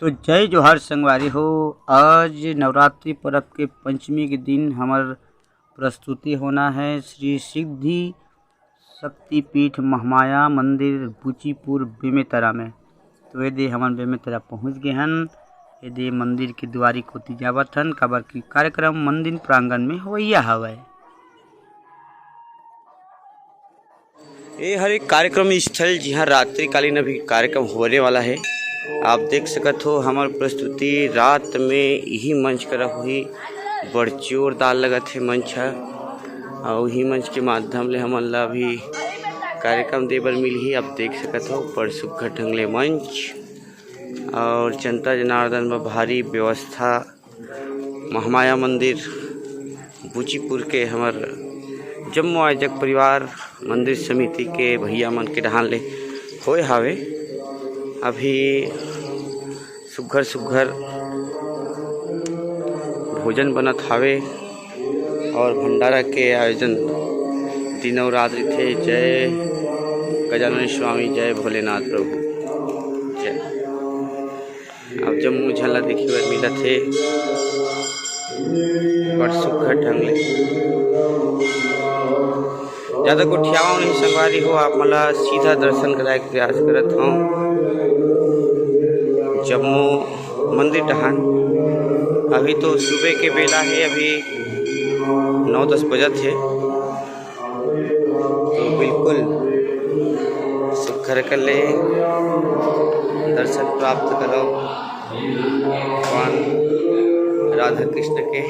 तो जय जोहार संगवारी हो। आज नवरात्रि पर्व के पंचमी के दिन हमार प्रस्तुति होना है श्री सिद्धि शक्तिपीठ महामाया मंदिर बुचीपुर बेमेतरा में। तो ये दे हमन बेमेतरा पहुँच गए हन। ये दे मंदिर के द्वारी को जावत हन काबर की कार्यक्रम मंदिर प्रांगण में होइया हवय। ये हर एक कार्यक्रम स्थल जहाँ रात्रिकालीन अभी कार्यक्रम होने वाला है। आप देख सकत हो हमार प्रस्तुति रात में यही मंच करा हुई बड़ जोरदार लगत है मंच है और वही मंच के माध्यम ले हमन ला भी कार्यक्रम दे बर मिलही। आप देख सकत हो बड़ सुघ्घर ढंग ले मंच और जनता जनार्दन में भारी व्यवस्था। महामाया मंदिर बुचीपुर के हमार जम्मू आयोजक परिवार मंदिर समिति के भैया मन के डहान ले होए हावे। अभी सुघर सुघर भोजन बनत हावे और भंडारा के आयोजन दिनों रात थे। जय गजानन स्वामी, जय भोलेनाथ प्रभु, जय। अब जम्मू झला देखी बर मिला थे बड़ सुघर ढंग ले। ज़्यादा गोठियावा नहीं संगवारी हो, आप मला सीधा दर्शन कराए के प्रयास करत हूँ जम्मू मंदिर डहान। अभी तो सुबह के बेला है, अभी 9-10 बजत है। तो बिल्कुल सुघर कर ले दर्शन प्राप्त करो भगवान राधा कृष्ण के।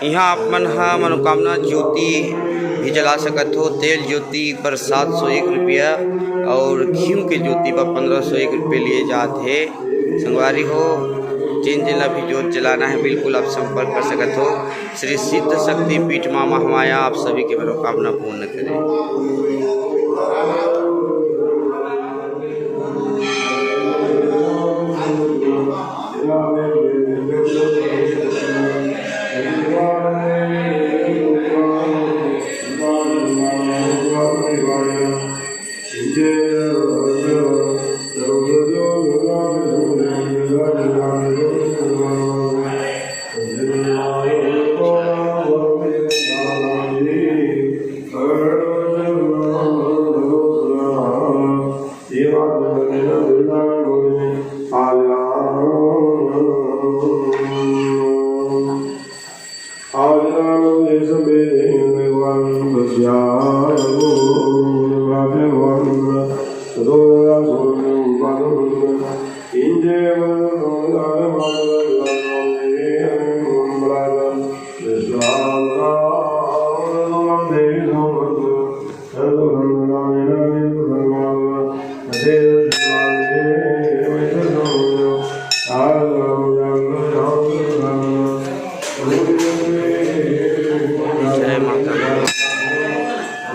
यहाँ आप मन मनोकामना ज्योति भी जला सकत हो। तेल ज्योति पर 701 रुपया और घी के ज्योति पर 1501 रुपये लिए जाते हैं। संगवारी हो जिन जिला भी ज्योत जलाना है बिल्कुल आप संपर्क कर सकत हो। श्री सिद्ध शक्तिपीठ माँ महामाया आप सभी की मनोकामना पूर्ण करें।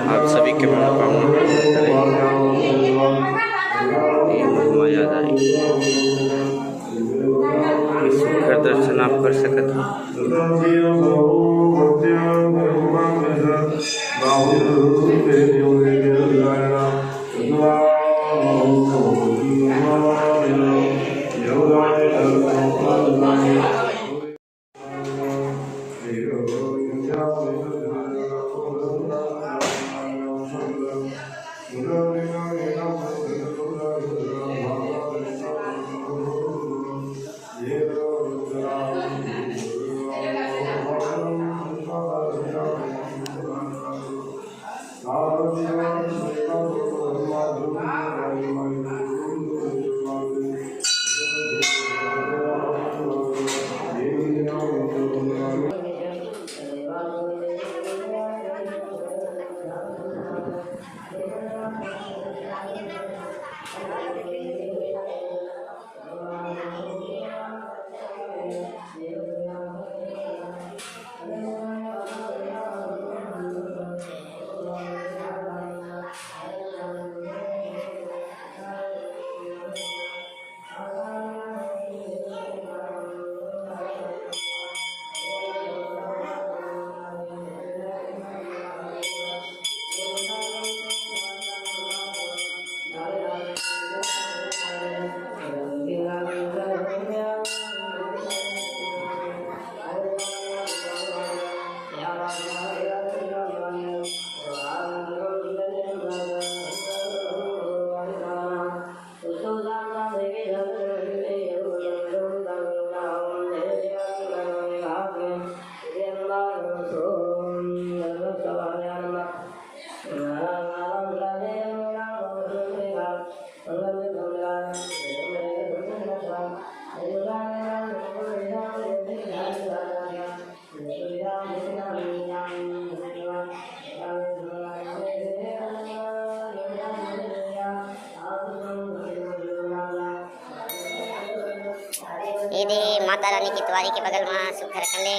आप सभी के मनोकामना सुखद दर्शन आप कर सकते ये दे माता रानी की द्वारी के बगल में सुखर कर ले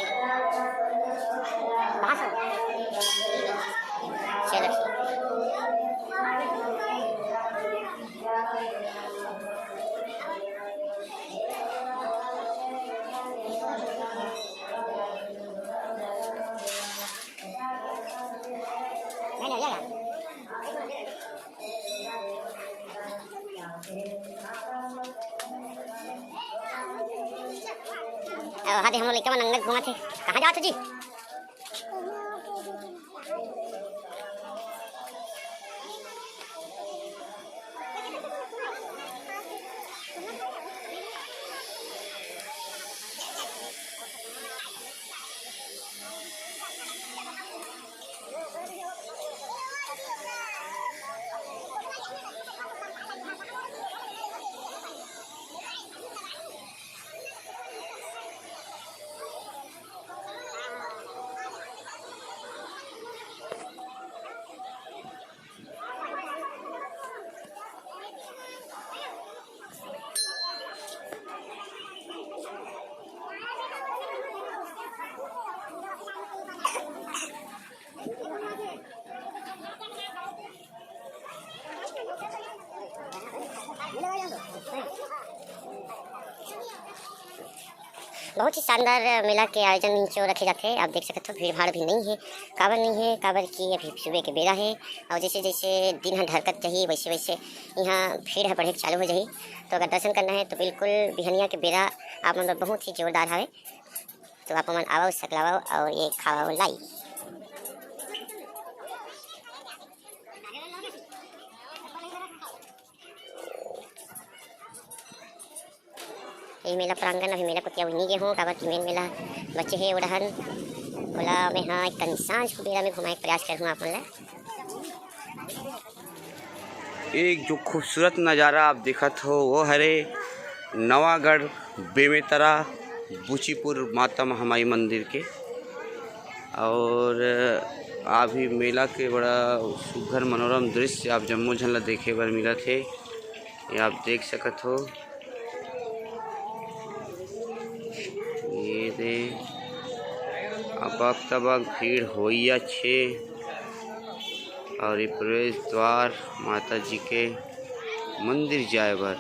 चलो हाँ हम लोग लेके नंगत घूमा थे कहाँ जाओ जी बहुत ही शानदार मेला के आयोजन जो रखे जाते हैं। आप देख सकते हो भीड़ भाड़ भी नहीं है, काबर नहीं है, काबर की अभी सुबह के बेरा है और जैसे जैसे दिन ढरकत जाही वैसे वैसे यहाँ भीड़ है बढ़े चालू हो जाही। तो अगर दर्शन करना है तो बिल्कुल बिहनिया के बेरा आप मतलब बहुत ही जोरदार है, तो आप मन आओ सकलाओ और ये खाओ लाई। ये मेला प्रांगण अभी मेला को क्या नहीं गए हूँ काबर की मेन मेला बच्चे है उड़हन बोला मैं हाँ एक सांझ को बेरा में घुमाए के प्रयास करूँ आप मन। एक जो खूबसूरत नज़ारा आप देखत हो वो हरे नवागढ़ बेमेतरा बुचीपुर माता महामाई मंदिर के, और अभी मेला के बड़ा सुघर मनोरम दृश्य आप जम्मू झन ला देखे बर मिला थे। ये आप देख सकत हो, ये दे अबक तबक भीड़ होइया छे और ये प्रवेश द्वार माता जी के मंदिर जाए बर।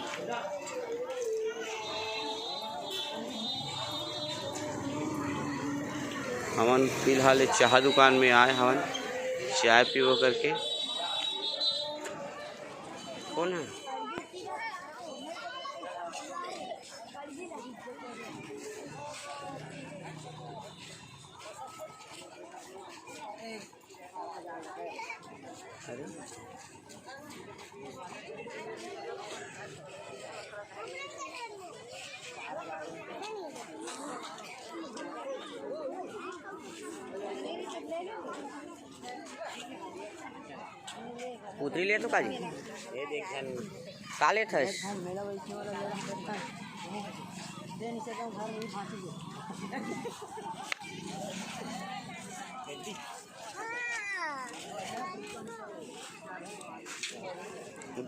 हमन फिलहाल चाह दुकान में आए हवन चाय पीबो करके। कौन है? उतरी ले तो काजी ये देख काले थस मेला बैठने वाला दे नीचे का घर में फांसी दे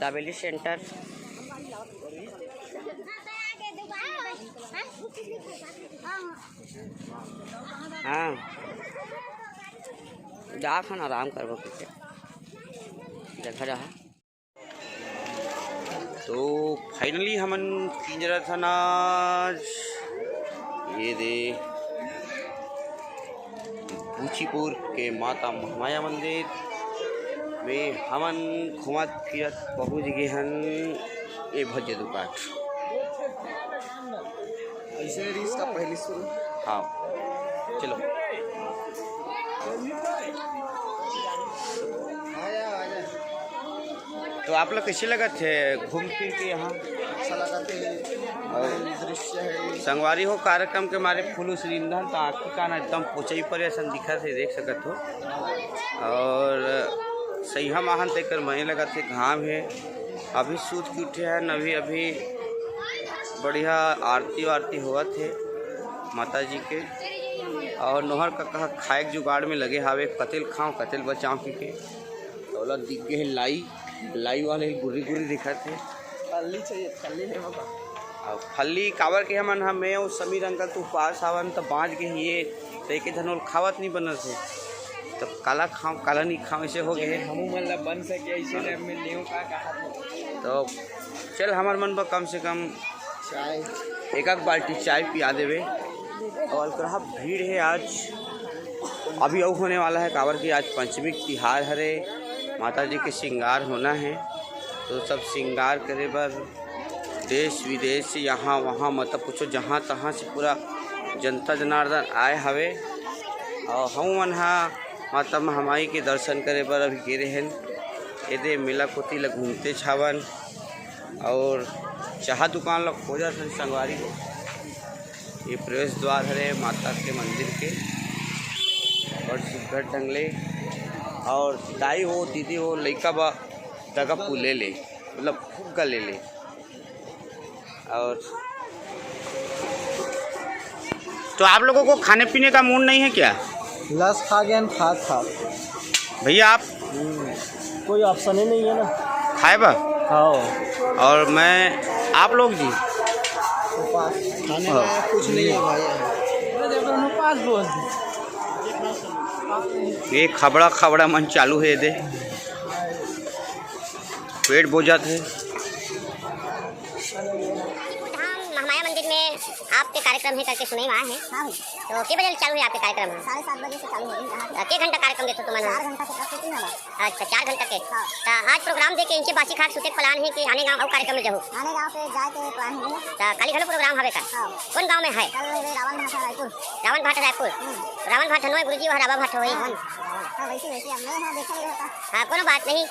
दाबेली सेंटर। हाँ जा खान आराम करबो के जगह रहा। तो फाइनली हमन पिंजरा था आज ये दे बूचीपुर के माता महामाया मंदिर में हमन घुमत फिरत पहुँच गए हन ये भज्य दुकान। ऐसे रीस का पहली शुरू। हाँ चलो तो आप लोग कैसे लगा थे घूम फिर के यहाँ? अच्छा लगा थे और दृश्य है। संगवारी हो कार्यक्रम के मारे फुल श्रींधन तो आँखी का ना एकदम पोचई पर ऐसा दिखा थे देख सकत हो। और सही महान तेकर महीने लगा थे घाम है अभी सूत के उठे हैं अभी अभी बढ़िया आरती वारती हुआ थे माता जी के। और नोहर का कहा खाए के जुगाड़ में लगे हावे कतेल खाओ कतेल बचाओ के तो दिख गए लाई लाई वाले गुरी गुरी दिखा थे। फल्ली चाहिए फल्ली है बाबा। और फल्ली काबर के हमन हमें और समीर अंकल तो पास आवन तो बाँच के ये तो एक धनोल खावत नहीं बनल थे तब काला खाओ काला नहीं खाओ ऐसे हो गए हमू मतलब बन सके ऐसे टाइम में लेव का कहा तो चल हमार मन पर कम से कम चाय एक बाल्टी चाय पिया देवे। और कहा भीड़ है आज अभी और होने वाला है काबर की आज पंचमी तिहार हरे माता जी के श्रृंगार होना है तो सब श्रृंगार करे बर देश विदेश से यहाँ वहाँ मतलब पूछो जहाँ तहाँ से पूरा जनता जनार्दन आए हवे। और हम मन माता महामाई के दर्शन करे बर अभी गिरे हैं ये मेला कोती ल घूमते छावन और चाह दुकान लोग खोजा थे संगवारी हो। ये प्रवेश द्वार है माता के मंदिर के और सुघर ढंगले और दाई हो दीदी हो लड़का बा दगा ले ले मतलब फुग्गा ले ले। और तो आप लोगों को खाने पीने का मूड नहीं है क्या? लस खा गया खा खा भैया आप कोई ऑप्शन ही नहीं है ना खाए बा। खाओ और मैं आप लोग जी खाने में कुछ नहीं है भाई पास बोल ये खबड़ा खबड़ा मन चालू है दे पेट बोझत है। महामाया मंदिर में आपके कार्यक्रम है करके सुने वहाँ है। हाँ तो कितने बजे चालू है आपके कार्यक्रम? 7:30 बजे से चालू है। कितने घंटा कार्यक्रम देते तुम्हारा? 4 घंटा के। अच्छा 4 घंटा के। तो आज प्रोग्राम देके इनके बासी खाट सुते प्लान है कि आने गाँव कार्यक्रम में जाओ? आने गाँव पे जाके प्लान है। तो कल घलो प्रोग्राम हवे का? कौन गाँव में है? रावण भाटा रायपुर। रावण भाटा रायपुर। रावण भाटा नोए गुरुजी और रावा भाटा वही। हाँ कोनो बात नहीं।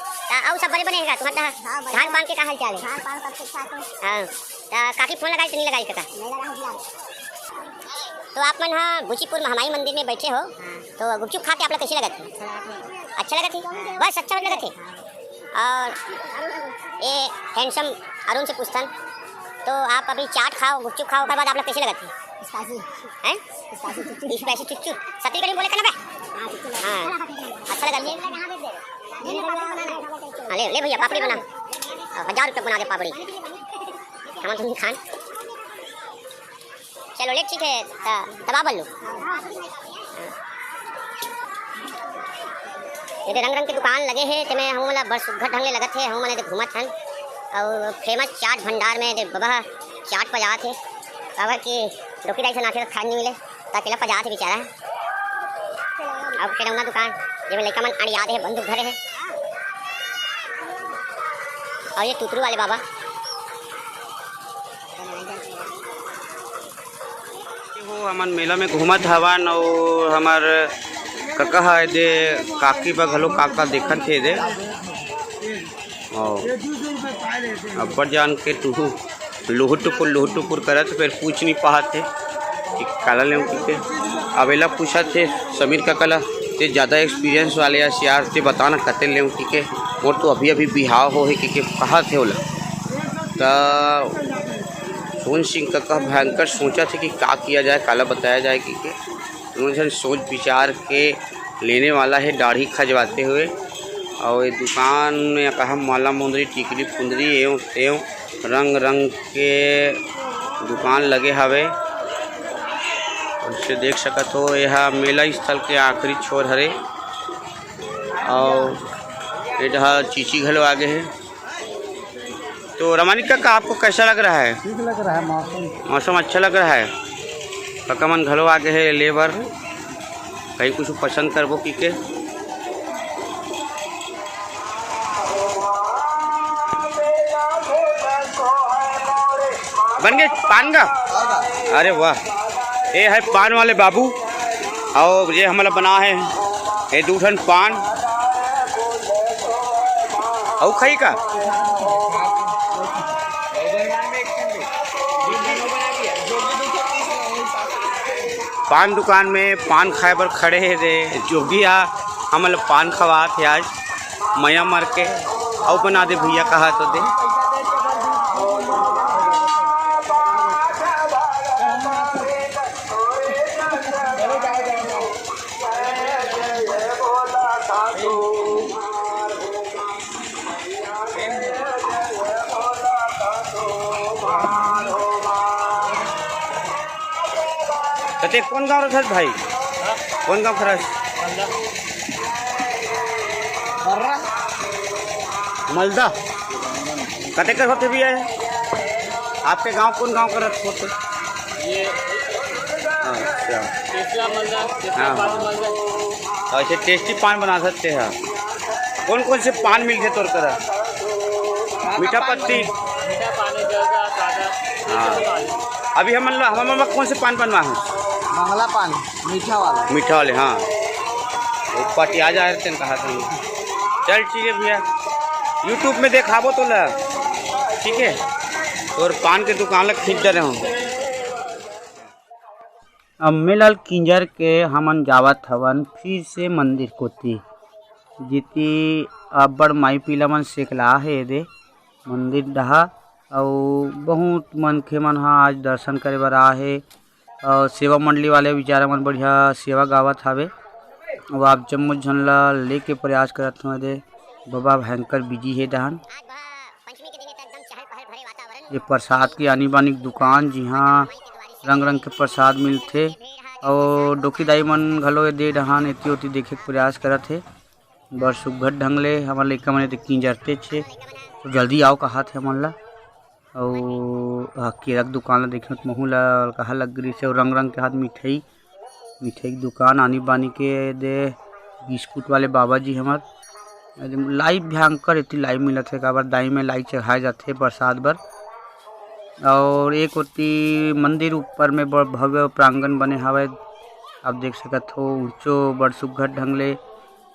और सब बड़े बने हैं तुम्हारा धान पान के का हाल चाल है? हाँ काफ़ी फोन लगाई तो नहीं लगाई कता? तो आप मन हाँ बूचीपुर महामाई मंदिर में बैठे हो तो गुपचुप खा के आप लोग कैसे लगा थे? अच्छा लगा थे बस अच्छा लगा थे। और ये हैंडसम अरुण से पूछतन तो आप अभी चाट खाओ गुपचुप खाओ उसके बाद आप लोग कैसे लगा थे? हैं स्पाइसी चुच्चू सती कड़ी बोले का ना हाँ अच्छा लगा ले ले भैया पापड़ी बना 1000 रुपये बना दे पापड़ी हम तुम खान चलो ले ठीक है दबा बल्लू। ये रंग रंग के दुकान लगे हैं तो मैं हम वाला बड़ सुघर ढंग लगत है हम मैंने घूमत हन और फेमस चाट भंडार में दे बाबा चाट पजा थे बाबा की डोकी डाई से नाथे खाने नहीं मिले ताकि पजा थे बेचारा। अब खेलौना दुकान जिसमें लड़का मन अड़ याद है बंदूक धरे है। और ये टुतरू वाले बाबा वो हमार मेला में घूमत हवन और हमार कका है दे काकी बा घलो काका देखत थे दे और अब्बर जान के टूहू लोह टुपुर करत फिर पूछ नहीं पाते कि काला ले के अवेला पूछा थे समीर का कला ते ज़्यादा एक्सपीरियंस वाले या यार ते बताना कते ले के और तो अभी अभी बिहाव हो है कि कहा थे बोला तो सोन सिंह का भयंकर सोचा थे कि क्या किया जाए काला बताया जाए कि उन्होंने सोच विचार के लेने वाला है दाढ़ी खजवाते हुए और ये दुकान में कहा माला मुंदरी टिकरी फुंदरी एवं एवं रंग रंग के दुकान लगे हवे। और इसे देख सकत हो यह मेला स्थल के आखिरी छोर हरे और ये चीची घलो आगे है। तो रमानी काका आपको कैसा लग रहा है? ठीक लग रहा है मौसम। मौसम अच्छा लग रहा है। काका मन घलो आगे है लेबर कहीं कुछ पसंद करबो की के। बन गए पान का? अरे वाह, ये है पान वाले बाबू और ये हमारा बना है ये दूठन पान और खाई का पान दुकान में पान खाए पर खड़े है रे जोगी आ हमल पान खवात है आज मया मर के और बना दे भैया कहा तो दे। कते कौन गाँव रखत भाई? कौन गाँव खरस? मलदा। कते कर होते भी है आपके गांव? कौन गांव कर होते? ये अच्छा हाँ ऐसे टेस्टी पान बना सकते हैं। कौन कौन से पान मिलते तोड़ कर? मीठा पत्ती। हाँ अभी हम कौन से पान बनवा है? मंगला पान मीठा वाला। मीठा वाले हाँ वो पार्टी आ जा रहे कहा था। चल ठीक है भैया यूट्यूब में देखाबो तो ला ठीक है। और पान के दुकान लग खींच रहे हूँ। अम्मे लाल किंजर के हमन जावत हवन फिर से मंदिर कोती जीती अब्बड़ माई पीला मन सेकला है दे मंदिर डहा और बहुत मनखे मन हा आज दर्शन करे बर आहे और सेवा मंडली वाले बेचारा मन बढ़िया सेवा गावत हवे। और आप जम्मू झन ला लेके प्रयास करत हो दे बाबा भयंकर बिजी है डहान। ये प्रसाद की आनी बानी दुकान जिहाँ रंग रंग के प्रसाद मिलते और डोकीदाई मन घलो दे डहान एती ओती देखे के प्रयास करत है। बड़ सुघर ढंग ले हमार लइका मन किंजरते छे तो जल्दी आओ कहा थे हमन ला। और केरा की दुकान ला देखे महू ला कहा लग रही से और रंग रंग के हाथ मिठाई की दुकान आनी बानी के दे बिस्कुट वाले बाबा जी हमार लाई भयंकर इतनी लाई मिलत है काबर दाई में लाई चढ़ाए जाते प्रसाद बर। और एक होती मंदिर ऊपर में बड़ भव्य प्रांगण बने हवे आप देख सकत हो ऊंचो बड़ सुघर ढंग ले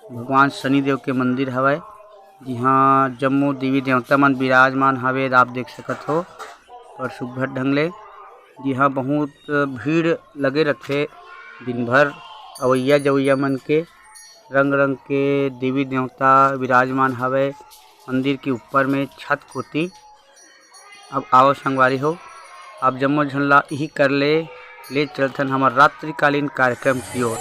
भगवान शनिदेव के मंदिर हवे जिहाँ जम्मू देवी देवता मन विराजमान हवे आप देख सकत हो। और सुघर ढंग ले जिहाँ बहुत भीड़ लगे रहते दिन भर अवैया जवैया मन के रंग रंग के देवी देवता विराजमान हवे मंदिर के ऊपर में छत कोती। अब आओ संगवारी हो आप जम्मू झनला यही कर ले चलथन हमार रात्रिकालीन कार्यक्रम की ओर।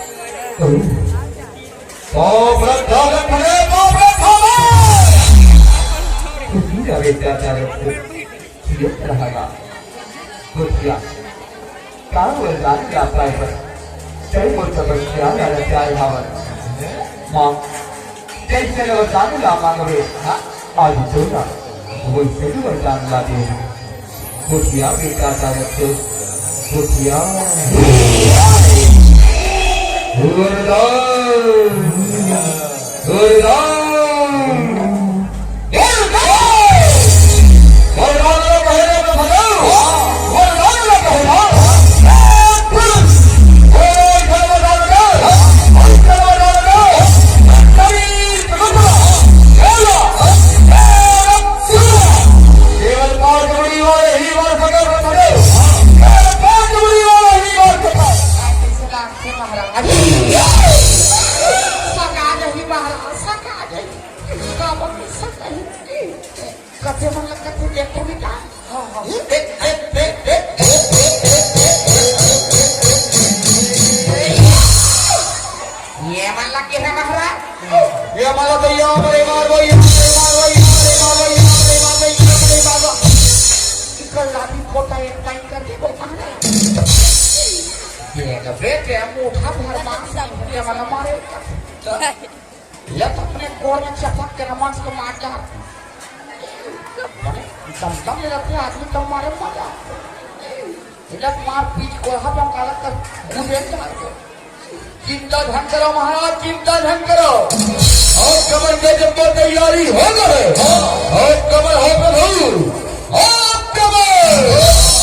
ये मला तो यो बेटे मुठा भर मांस ये वाला मारे लत अपने कोर में चपक के मांस को मार डाल दम लगते आदमी तो मारे मारा लत मार पीठ को हम काला कर घूमे जाते चिंता ढंग करो महाराज चिंता ढंग करो और कमर के जब तैयारी हो गए और कमर हो गए और कमर